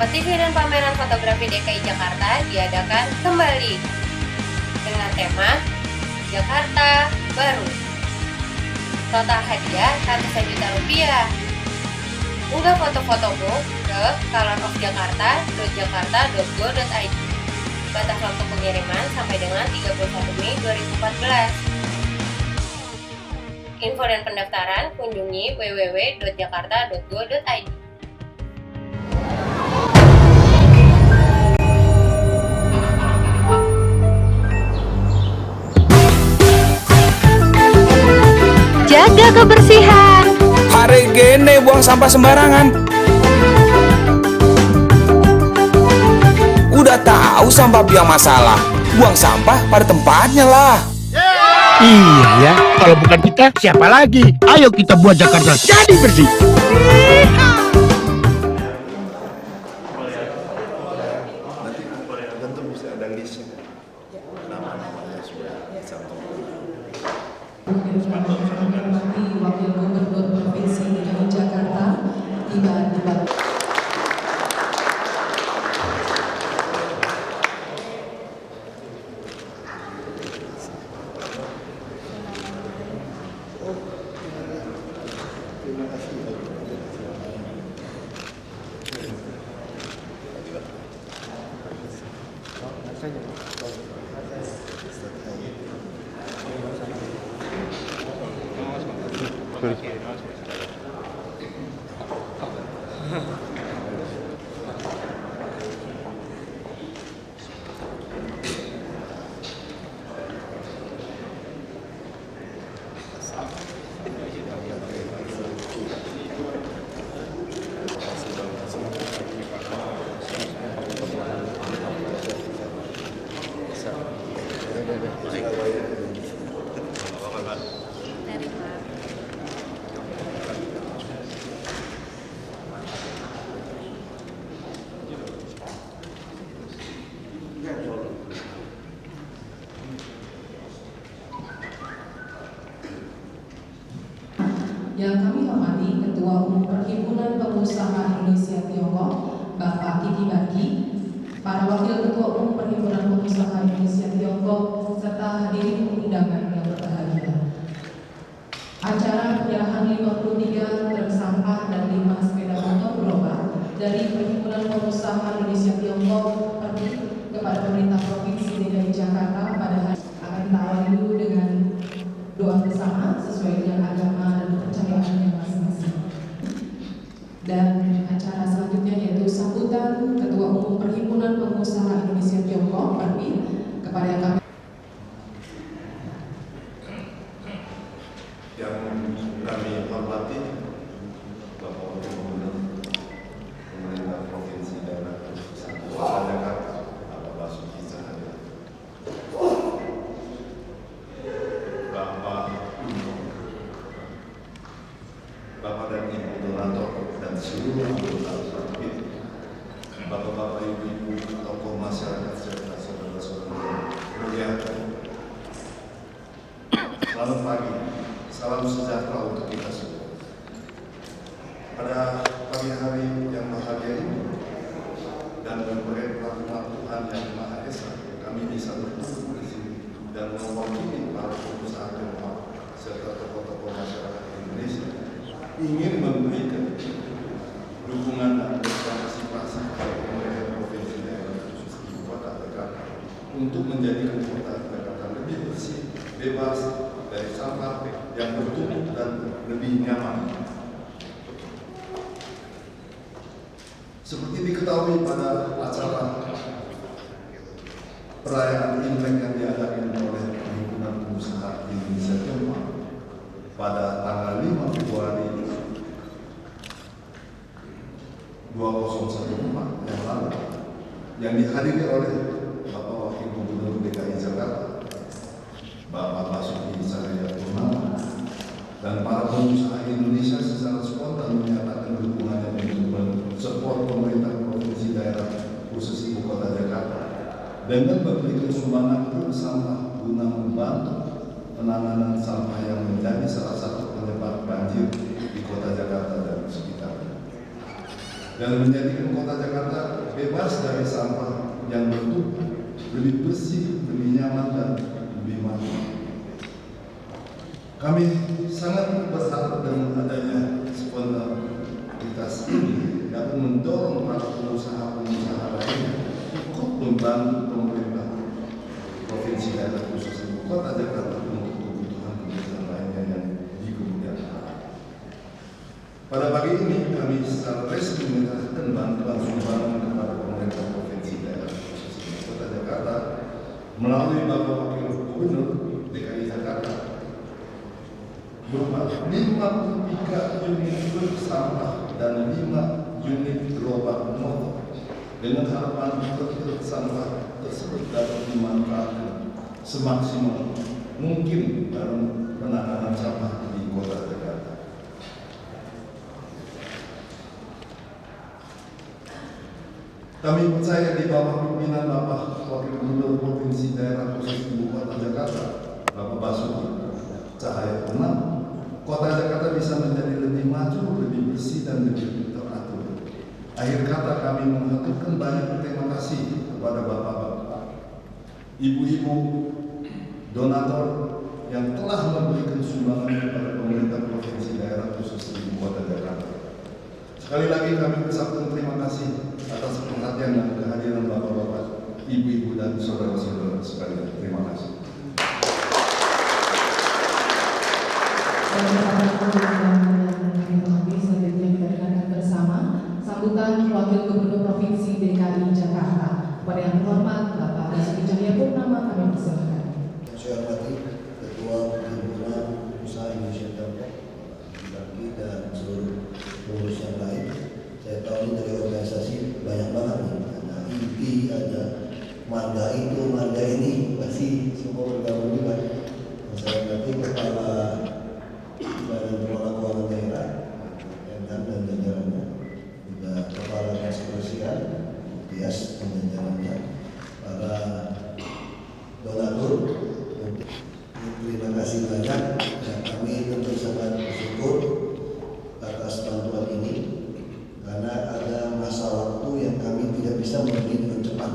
Kompetisi dan pameran fotografi DKI Jakarta diadakan kembali dengan tema Jakarta Baru. Total hadiah ratusan juta rupiah. Unggah foto-fotomu ke colorofjakarta.jakarta.go.id. Batas waktu pengiriman sampai dengan 31 Mei 2014. Info dan pendaftaran kunjungi www.jakarta.go.id. Jaga kebersihan. Hari gini buang sampah sembarangan. Udah tahu sampah biang masalah, buang sampah pada tempatnya lah. Iya ya, kalau bukan kita siapa lagi? Ayo kita buat Jakarta jadi bersih. Tentu bisa ada listnya. Nama-namanya sudah Wakil Gubernur Provinsi DKI Jakarta tiba di Bali. Yang kami hormati Ketua Umum Perhimpunan Pengusaha Indonesia Tiongkok, Bapak Kiki Baki, para Wakil Ketua Umum Perhimpunan Pengusaha Indonesia Tiongkok, serta hadirin undangan yang berbahagia. Acara penyerahan 53 truk sampah dan 5 sepeda motor gerobak dari Perhimpunan Pengusaha Indonesia Tiongkok pergi kepada pemerintah Provinsi DKI Jakarta pada hari akan kita awali dulu dengan doa bersama sesuai dengan agama dan kepercayaannya masing-masing. Dan acara selanjutnya yaitu sambutan Ketua Umum Perhimpunan Pengusaha Indonesia Tiongkok (PERPI) kepada yang kami hormati Bapak Wakil Gubernur Pemerintah Provinsi Daerah Kota Jakarta, Bapak Basuki Cahaya, Bapak dan Ibu Donator dan seluruh anggota PERPI, Bapak-bapak, Ibu-ibu, tokoh masyarakat serta saudara-saudara muliakan. Selamat pagi, salam sejahtera untuk kita semua. Pada pagi hari yang bahagia ini dan berbagai rahmat Tuhan yang Maha Esa, kami bisa berkumpul di sini dan mewakili para pengusaha Tiongkok serta tokoh-tokoh masyarakat Indonesia ingin memberikan dukungan dan partisipasi kepada pemerintah provinsi daerah khusus ibu kota Jakarta untuk menjadikan kota Jakarta lebih bersih, bebas dari sampah yang bertumpuk dan lebih nyaman. Seperti diketahui pada acara perayaan Imlek yang diadakan oleh Perhimpunan Pengusaha Indonesia Tiongkok pada tanggal 5 Februari 2014 yang lalu, yang dihadiri oleh Bapak Wakil Gubernur DKI Jakarta, Bapak Basuki Cahaya Purnama, dan para pengusaha Indonesia secara spontan menyatakan dukungannya untuk mensupport pemerintah provinsi daerah khusus ibu kota Jakarta dengan memberikan sumbangan truk sampah guna membantu penanganan sampah yang menjadi salah satu penyebab banjir di kota Jakarta dan sekitarnya. dan menjadikan kota Jakarta bebas dari sampah yang bertumpuk, lebih bersih, lebih nyaman, dan lebih mantap. Kami sangat berharap dengan adanya spontanitas ini dapat mendorong para pengusaha-pengusaha lainnya untuk membantu pemerintah Provinsi Daerah Khusus Ibu Kota Jakarta untuk kebutuhan lainnya yang di kemudian hari. Pada pagi ini kami secara resmi menyerahkan bantuan sumbangan kepada pemerintah Provinsi Daerah Khusus Ibu Kota Jakarta melalui Bapak Wakil Gubernur DKI Jakarta berupa 53 unit truk sampah dan 5 unit gerobak motor dengan harapan truk sampah tersebut dapat dimanfaatkan semaksimal mungkin dalam penanganan sampah di Kota Jakarta. Kami percaya di bawah pimpinan Bapak Wakil Gubernur Provinsi Daerah Khusus Ibu Kota Jakarta, Bapak Basuki Cahayapurnama, Kota Jakarta bisa menjadi lebih maju, lebih bersih, dan lebih teratur. Akhir kata kami mengaturkan banyak terima kasih kepada bapak-bapak, ibu-ibu, donatur yang telah memberikan sumbangan kepada pemerintah Provinsi Daerah Khusus Ibu Kota Jakarta. Sekali lagi kami ucapkan terima kasih atas perhatian dan kehadiran bapak-bapak, ibu-ibu, dan saudara-saudara sekalian. Terima kasih. Selanjutnya kita dengarkan bersama sambutan Wakil Gubernur Provinsi DKI Jakarta. Kepada yang terhormat Bapak Basuki Cahayapurnama, kami persilakan. Saya hormati Ketua Perhimpunan Usaha Indonesia Tiongkok, Bagi dan seluruh pengurus yang lain. Saya tahu ini dari organisasi banyak banget nih. Ada IPI, ada marga itu, marga ini, pasti semua bergabung juga. Saya hormati Kepala Badan Pengelola Keuangan Daerah dan jajarannya, juga Kepala Dinas Kebersihan, Dias dan jajarannya, para donatur. Terima kasih banyak. Kami tentu sangat bersyukur atas bantuan ini karena ada masa waktu yang kami tidak bisa membeli dengan cepat.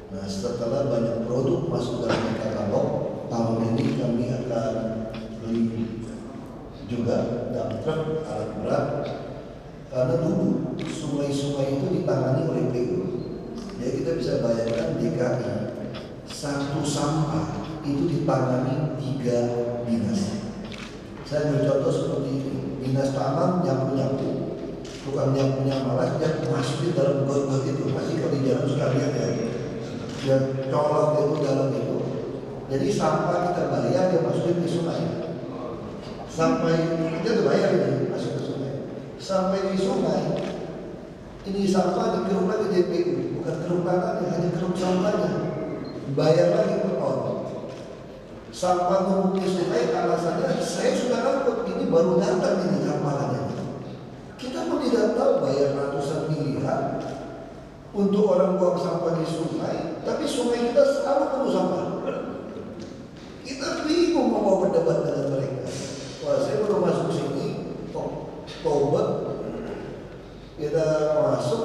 Nah, setelah banyak produk masuk dalam katalog, tahun ini kami akan beli juga dump truck, alat berat, karena dulu sungai-sungai itu ditangani oleh PU. Jadi kita bisa bayangkan DKI satu sampah itu ditangani 3 dinas. Saya bercontoh seperti ini, dinas taman nyapu-nyapu, tukang nyapunya malas dia masuk di dalam got-got itu, pasti kalau di jalan sekalian ya, dia colok itu dalam itu. Jadi sampah kita bayar dia masukin ke sungai. Sampai kita bayar ini masuk ke sungai. Sampai di sungai, ini sampah dikeruk lagi di PU, bukan keruk tangannya, hanya keruk sampahnya. Bayar lagi per ton. Sampah numpuk di sungai, alasannya saya sudah angkut, ini baru datang ini sampahnya. Kita pun tidak tahu bayar ratusan miliar untuk orang buang sampah di sungai, tapi sungai kita selalu penuh sampah. Kita bingung mau berdebat dengan mereka. Wah, saya baru masuk sini, Oktober, kita masuk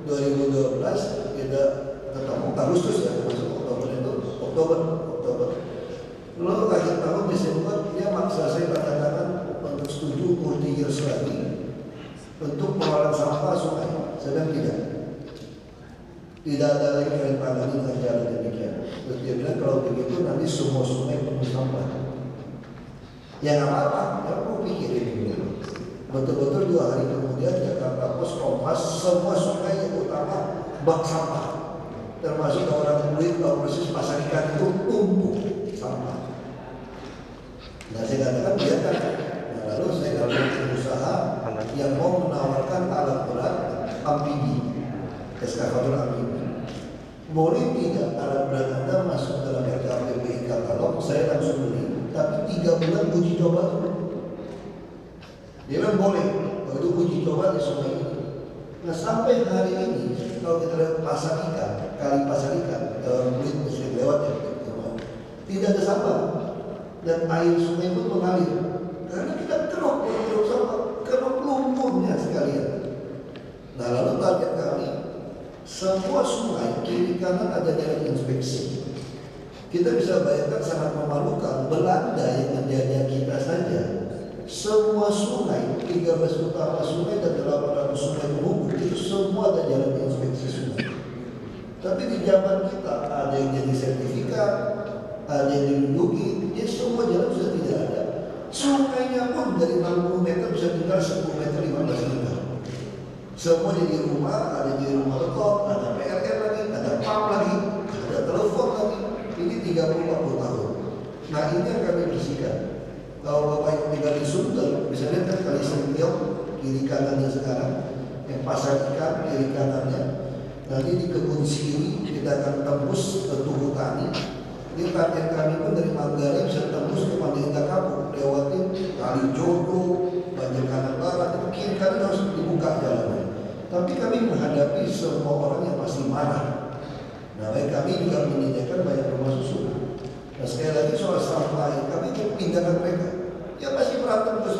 2012, kita ketemu Agustus ya, masuk Oktober itu, Oktober. Lalu akhir tahun Desember dia maksa saya tanda tangan untuk setuju 3 years lagi untuk pengelolaan sampah sungai. Saya bilang tidak ada lagi perintah dengan cara demikian. Terus dia bilang kalau begitu nanti semua sungai penuh sampah. Ya nggak apa-apa, aku pikirin dulu. Betul-betul 2 hari kemudian Jakarta Pos Kompas semua sungai yang utama bak sampah, termasuk orang kulit tahu persis pasar ikan itu tumpuk sampah. Nah saya katakan biarkan. Nah, lalu saya dapat pengusaha yang mau menawarkan alat berat amfibi, eskavator amfibi. Boleh tidak alat berat Anda masuk dalam RKPBI katalog? Saya langsung beli. Tapi 3 bulan uji coba dulu. Dia bilang boleh, kalau itu uji coba di sungai ini. Nah sampai hari ini, kalau kita lihat pasar ikan, kali pasar ikan, kulit muslim lewat ya, tidak ada sampah. Dan air sungai pun mengalir. Karena kita keruk sampah, keruk lumpurnya sekalian. Nah lalu target kami, semua sungai kiri kanan ada jalan inspeksi. Kita bisa bayangkan sangat memalukan, Belanda yang menjajah kita saja, semua sungai, 13 utama sungai dan 800 sungai penghubung itu semua ada jalan inspeksi sungai. Tapi di zaman kita ada yang jadi sertifikat, ada yang dilindungi, ya semua jalan sudah tidak ada. Sungainya pun dari 60 meter bisa tinggal 10 meter 15 meter. Semua jadi rumah, ada jadi rumah beton, ada PLN lagi, ada PAM lagi, ada telepon lagi. Ini 30-40 tahun. Nah ini yang kami bersihkan. Kalau Bapak yang tinggal di Sunter, bisa lihat kan Kali Sentiong, kiri kanannya sekarang, yang pasar ikan, kiri kanannya. Nanti di Kebun Siri, kita akan tembus ke Tugu Tani. Ini target kami pun dari Manggarai bisa tembus ke Mandalika Kapuk, lewatin Kali Jogo, Banjir Kanan Barat, itu kiri kanan harus dibuka jalannya. Tapi kami menghadapi semua orang yang pasti marah. Nah, kami juga menyediakan banyak rumah susun. Nah, sekali lagi soal sampah, kami pindahkan mereka. Ya masih berantem terus.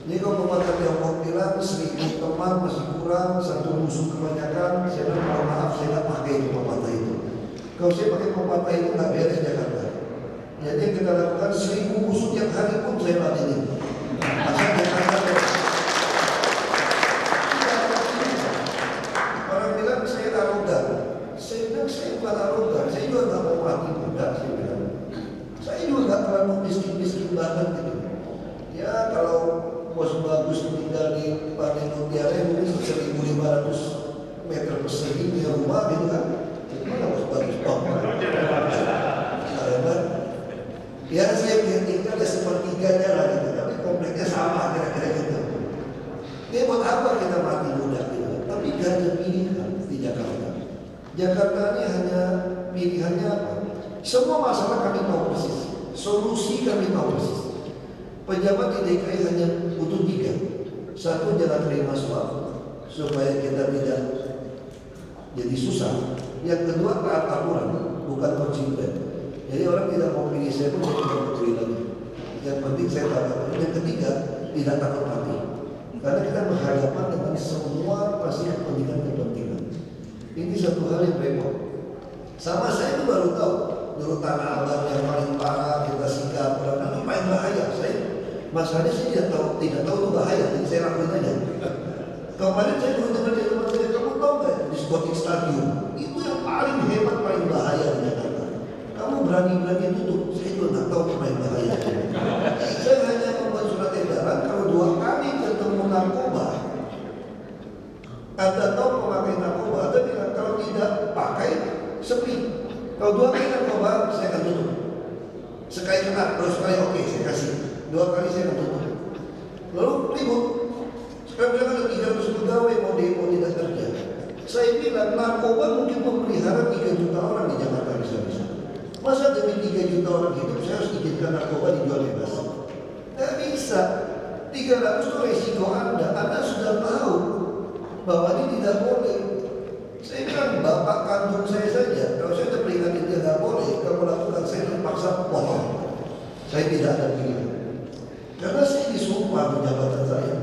Jadi kalau pepatah Tiongkok bilang 1000 teman masih kurang, 1 musuh kebanyakan, saya bilang mohon maaf saya nggak pakai itu pepatah itu. Kalau saya pakai pepatah itu nggak beres Jakarta. Jadi kita lakukan 1000 musuh tiap hari pun saya ladenin. Asal Jakarta. Orang bilang saya arogan. Saya bilang saya bukan arogan. Saya juga nggak mau mati muda. Saya bilang. Saya juga nggak terlalu miskin banget gitu. Ya kalau bos bagus tinggal di Pantai Mutiara mungkin 1.500 meter persegi punya rumah gitu kan. Mana bos bagus ya saya tinggal ya sepertiganya lah gitu, tapi kompleknya sama kira-kira gitu. Ya buat apa kita mati muda gitu? Tapi gak ada pilihan di Jakarta. Jakarta ini hanya pilihannya apa? Semua masalah kami tahu persis, solusi kami tahu persis. Pejabat di DKI hanya butuh 3. Satu, jangan terima suap supaya kita tidak jadi susah. Yang kedua, taat aturan, bukan konsisten. Jadi orang tidak mau pilih saya pun saya tidak peduli lagi. Yang penting saya taat aturan. Yang ketiga, tidak takut mati. Karena kita berhadapan dengan semua pasti kepentingan. Ini satu hal yang repot. Sama saya itu baru tahu. Dulu Tanah Abang yang paling parah kita sikap, itu paling bahaya. Masalahnya saya tidak tahu itu bahaya, jadi saya lakuin aja. Kemarin saya dulu dengar dari teman saya, kamu tahu nggak di Sporting Stadium itu yang paling hebat, paling bahaya di Jakarta. Kamu berani tutup, saya juga nggak tahu itu paling bahaya. Saya hanya membuat surat edaran kalau 2 kali ketemu narkoba, Anda tahu pemakai narkoba, Anda bilang kalau tidak pakai sepi. Kalau 2 kali narkoba, saya akan tutup. Sekali kena, terus sekali oke, saya kasih. 2 kali saya akan tutup. Lalu ribut. Sekarang bilang ada 300 pegawai mau tidak kerja. Saya bilang narkoba mungkin memelihara 3 juta orang di Jakarta bisa-bisa. Masa demi 3 juta orang hidup saya harus izinkan narkoba dijual bebas? Tidak bisa. 300 itu resiko Anda. Anda sudah tahu bahwa ini tidak boleh. Saya bilang bapak kandung saya saja. Kalau saya sudah peringatin dia tidak boleh, kamu lakukan, saya terpaksa bohong. Saya tidak ada pilihan. Karena saya disumpah di jabatan saya.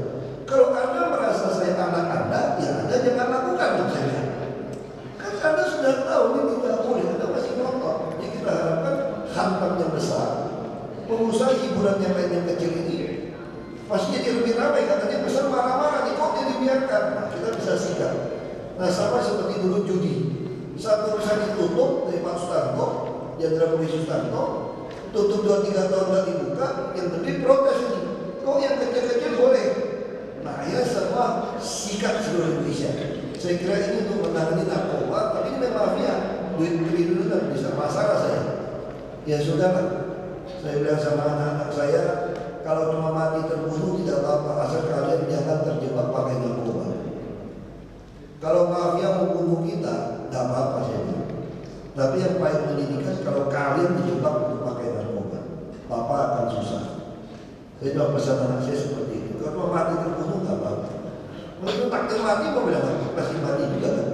Kalau Anda merasa saya anak Anda, ya Anda jangan lakukan untuk saya. Kan Anda sudah tahu ini tidak boleh, Anda masih ngotot. Jadi kita harapkan hantam yang besar, pengusaha hiburan yang lain yang kecil ini pasti jadi lebih ramai, katanya besar marah-marah, nih kok dia dibiarkan. Nah, kita bisa sikap. Nah sama seperti dulu judi. Satu perusahaan ditutup dari Pak Sutanto, Jenderal Polisi Sutanto, tutup 2-3 tahun nggak dibuka, yang gede protes ini. Kok yang kecil-kecil boleh? Nah ya semua sikat seluruh Indonesia. Saya kira ini untuk menangani narkoba, tapi ini memang mafia. Duit triliunan bisa masalah saya. Ya sudah lah. Saya bilang sama anak-anak saya, kalau cuma mati terbunuh tidak apa-apa, asal kalian jangan terjebak pakai narkoba. Kalau mafia mau bunuh kita, tidak apa-apa saya bilang. Tapi yang paling menyedihkan kalau kalian dijebak untuk pakai narkoba, Bapak akan susah. Saya bilang pesan anak saya seperti itu. Kalau mati terbunuh tidak apa-apa. Kalau takdir mati mau bilang pasti mati juga kan.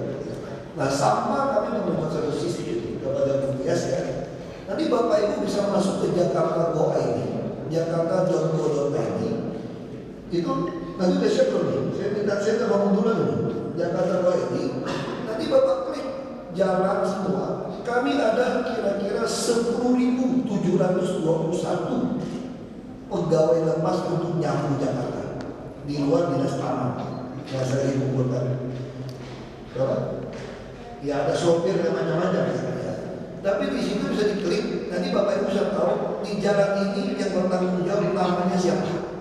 Nah sama kami membuat satu sistem kepada Bumias ya. Nanti Bapak Ibu bisa masuk ke Jakarta Go ID, Jakarta.go.id. Itu nanti udah siap belum? Saya minta saya ngomong dulu. Jakarta Road ini, nanti Bapak klik jalan semua. Kami ada kira-kira 10.721 pegawai lepas untuk nyapu Jakarta di luar dinas taman yang saya kumpulkan. Ya ada sopir dan macam-macam ya. Tapi di situ bisa diklik, nanti Bapak Ibu bisa tahu di jalan ini yang bertanggung jawab utamanya siapa.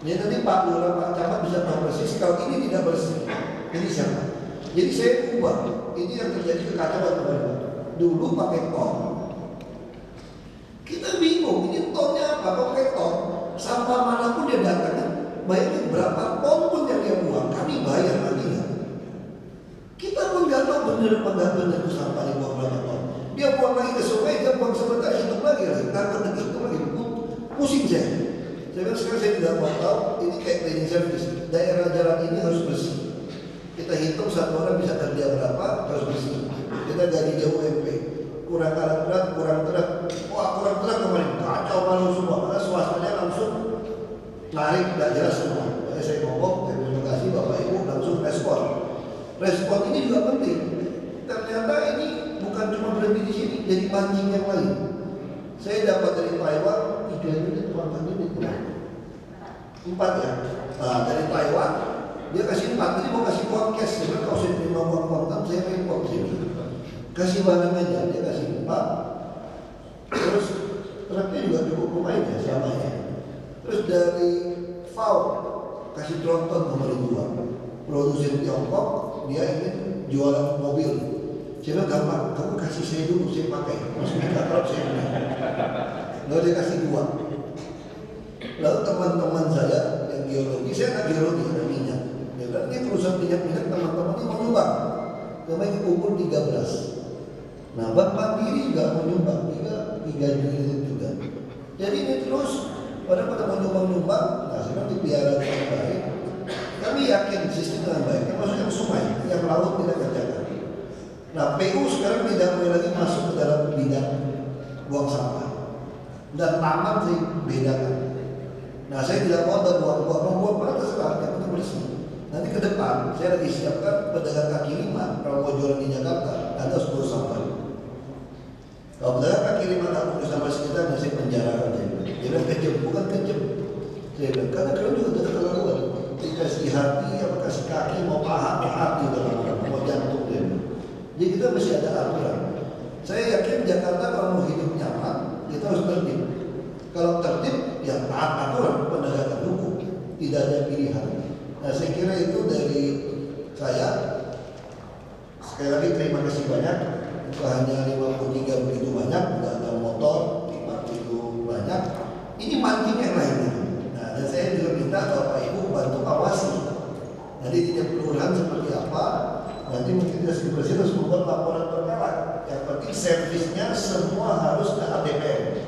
Ya nanti Pak Lurah, Pak Camat bisa tahu persis kalau ini tidak bersih, ini siapa. Jadi saya ubah, ini yang terjadi kekacauan kemarin. Dulu pakai ton, kita bingung ini tonnya apa, kok pakai ton. Sampah manapun dia datang, bayangin berapa ton pun yang dia buang, kami bayar lagi ya. Kita pun nggak tahu benar apa nggak benar itu sampahnya buang berapa ton. Dia buang lagi ke sungai, dia buang sebentar, hitung lagi, takut itu lagi, pusing saya. Saya bilang sekarang saya tidak mau tahu, ini kayak cleaning service, daerah jalan ini harus bersih. Kita hitung satu orang bisa kerja berapa, harus bersih. Kita gaji dia UMP, kurang alat berat, kurang truk. Wah kurang truk kemarin, kacau malu semua, karena swastanya langsung narik, tidak jelas semua. Jadi saya ngomong, terima kasih Bapak Ibu langsung respon. Respon ini juga penting. Ternyata ini bukan cuma berhenti di sini, jadi pancing yang lain. Saya dapat dari Taiwan 3 unit uang unit, 4 ya. Nah, dari Taiwan dia kasih 4, jadi mau kasih uang cash. Jadi kalau saya terima uang kontan, saya repot sini. Kasih barang aja, dia kasih 4. Terus truknya juga cukup lumayan ya selamanya. Terus dari FAO kasih tronton nomor 2, produsen Tiongkok, dia ingin jualan mobil. Saya bilang gampang, kamu kasih saya dulu, saya pakai. Maksudnya kalau saya bilang, lalu dia kasih 2. Lalu teman-teman saya yang geologi, saya anak geologi, anak minyak. Dia bilang, ini perusahaan minyak teman-teman ini mau nyumbang. Kemarin kumpul 13. Nah, Bank Mandiri juga mau nyumbang 3 juta juga. Jadi ini terus pada mau nyumbang, nah sekarang dipiara dengan baik. Kami yakin sistem dengan baik. Maksudnya yang sungai, yang laut kita kerjakan. Nah, PU sekarang tidak boleh lagi masuk ke dalam bidang buang sampah. Dan taman saya bedakan. Nah, saya tidak mau ada buang mana terserah, yang penting bersih. Nanti ke depan, saya lagi siapkan pedagang kaki lima. Kalau mau jualan di Jakarta, ada 10 sampah. Kalau pedagang kaki lima tak mau sampai sekitar, saya penjarakan dia. Dia bilang kejam, bukan kejam. Saya bilang, karena kalian juga tidak keterlaluan. Dikasih hati, apa kasih kaki, mau paha, hati dalam orang, mau jantung dia. Jadi kita mesti ada aturan. Saya yakin Jakarta kalau mau hidup nyaman, kita harus tertib. Kalau tertib, ya taat aturan penegakan hukum, tidak ada pilihan. Nah, saya kira itu dari saya. Sekali lagi terima kasih banyak. Bukan hanya 53 begitu banyak, tidak ada motor 5 begitu banyak. Ini mancing yang lain itu. Nah, dan saya juga minta Bapak Ibu bantu awasi. Jadi tidak kelurahan seperti apa. Nanti mungkin tidak bersih harus membuat laporan berkala. Yang penting servisnya semua harus ke ATPN.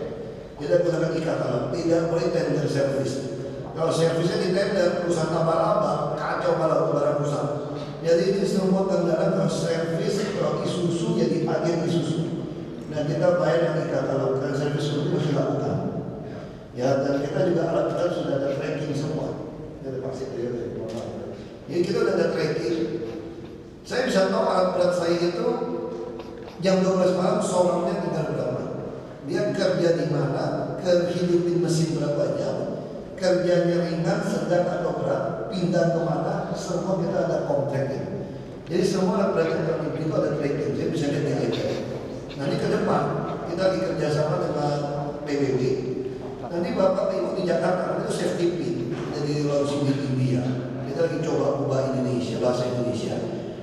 Tidak gunakan e-katalog, tidak boleh tender servis. Kalau servisnya di tender, perusahaan tambah-tambah, kacau malah barang rusak. Jadi ini semua kendaraan harus servis, kalau Isuzu jadi agen Isuzu. Dan kita bayar yang e-katalog, dan servis itu harus dilakukan. Ya, dan kita juga alat-alat sudah ada tracking semua. Jadi kita sudah ada tracking. Saya bisa tahu alat berat saya itu jam 12 malam solarnya tinggal berapa. Dia kerja di mana, hidupin mesin berapa jam, kerjanya ringan, sedang atau berat, pindah kemana, semua kita ada kontraknya. Jadi semua alat berat yang kami beli itu ada tracking. Saya bisa lihat di iPad. Nanti ke depan kita lagi kerjasama dengan PBB. Nanti Bapak Ibu di Jakarta itu safety pin, jadi launching di India. Kita lagi coba ubah Indonesia, bahasa Indonesia.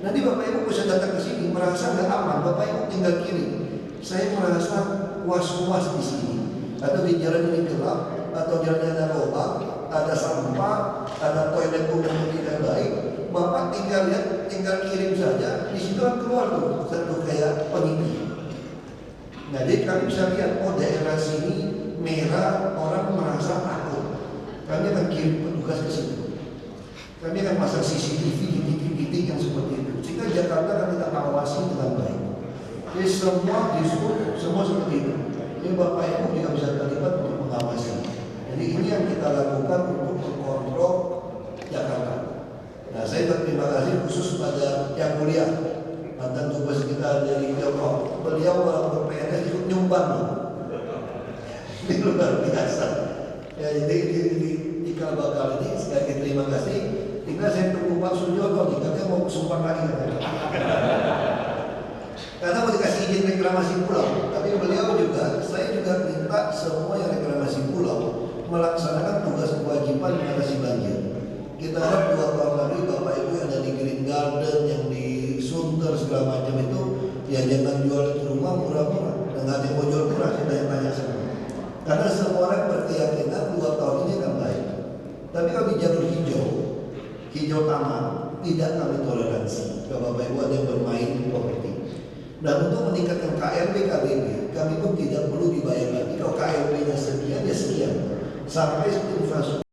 Nanti Bapak Ibu bisa datang ke sini merasa nggak aman, Bapak Ibu tinggal kirim. Saya merasa was-was di sini. Atau di jalan ini gelap, atau jalannya ada lubang, ada sampah, ada toilet umum yang tidak baik. Bapak tinggal lihat, tinggal kirim saja. Di situ kan keluar tuh satu kayak peniti. Nah, jadi kami bisa lihat, oh daerah sini merah, orang merasa takut. Kami akan kirim petugas ke situ. Kami akan pasang CCTV di titik-titik yang seperti itu. Sehingga Jakarta akan kita awasi dengan baik. Jadi semua diskut, semua seperti itu. Jadi Bapak Ibu juga bisa terlibat untuk mengawasi. Jadi ini yang kita lakukan untuk mengontrol Jakarta. Nah, saya berterima kasih khusus pada yang mulia mantan dubes kita dari Tiongkok. Beliau walaupun PNS ikut nyumbang. Ini luar biasa. Ya, jadi di bakal ini sekali lagi terima kasih. Tinggal saya tunggu Pak Sujono nih, katanya mau sumpah lagi. Karena mau dikasih izin reklamasi pulau, tapi beliau juga, saya juga minta semua yang reklamasi pulau melaksanakan tugas kewajiban mengatasi banjir. Kita harap 2 tahun lagi Bapak Ibu yang ada di Green Garden, yang di Sunter segala macam itu, ya jangan jual itu rumah murah-murah. Dan nggak ada yang mau jual murah, saya tanya-tanya semua. Karena semua orang berkeyakinan 2 tahun ini akan baik. Tapi kalau di jalur hijau taman, tidak kami toleransi. Kalau Bapak Ibu ada yang bermain di properti. Dan untuk meningkatkan KLB KBB, kami pun tidak perlu dibayar lagi. Kalau KLB-nya sekian, ya sekian. Sampai infrastruktur